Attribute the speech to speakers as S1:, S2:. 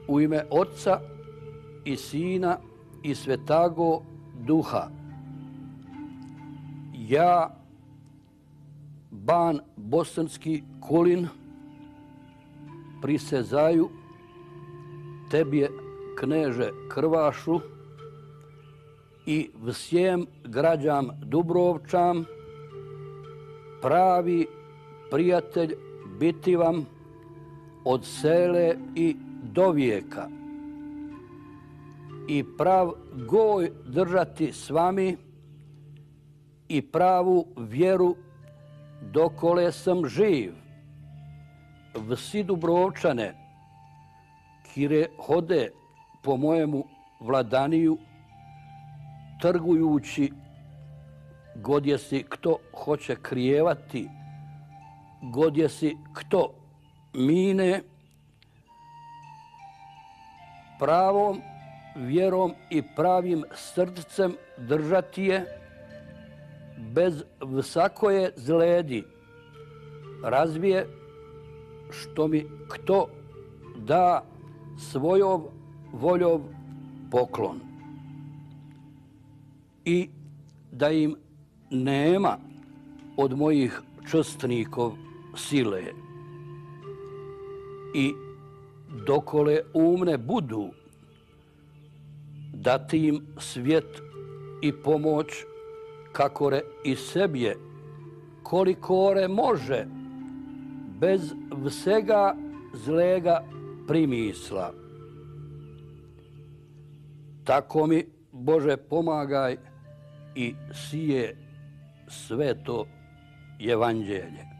S1: U ime Otca i Sina i Svetago Duha. Ja, Ban Bosanski Kulin, prisezaju tebje, kneže Krvašu, i vsjem građam Dubrovčam, pravi prijatelj biti vam od sele i do vijeka, i prav goj držati s vami i pravu vjeru dokole sam živ. Vsi Dubrovčane, kire hode po mojemu vladaniju, trgujući godje si kto hoće krijevati, godje si kto mine, pravom vjerom i pravim srcem držati je, bez vsakoje zledi, razvije što mi kto da svojov voljov poklon. I da im nema od mojih čestnikov sile. I dokole umne budu, dati im svijet i pomoć kakore i sebje, kolikore može, bez vsega zlega primisla. Tako mi, Bože, pomagaj i sije sveto evanđelje.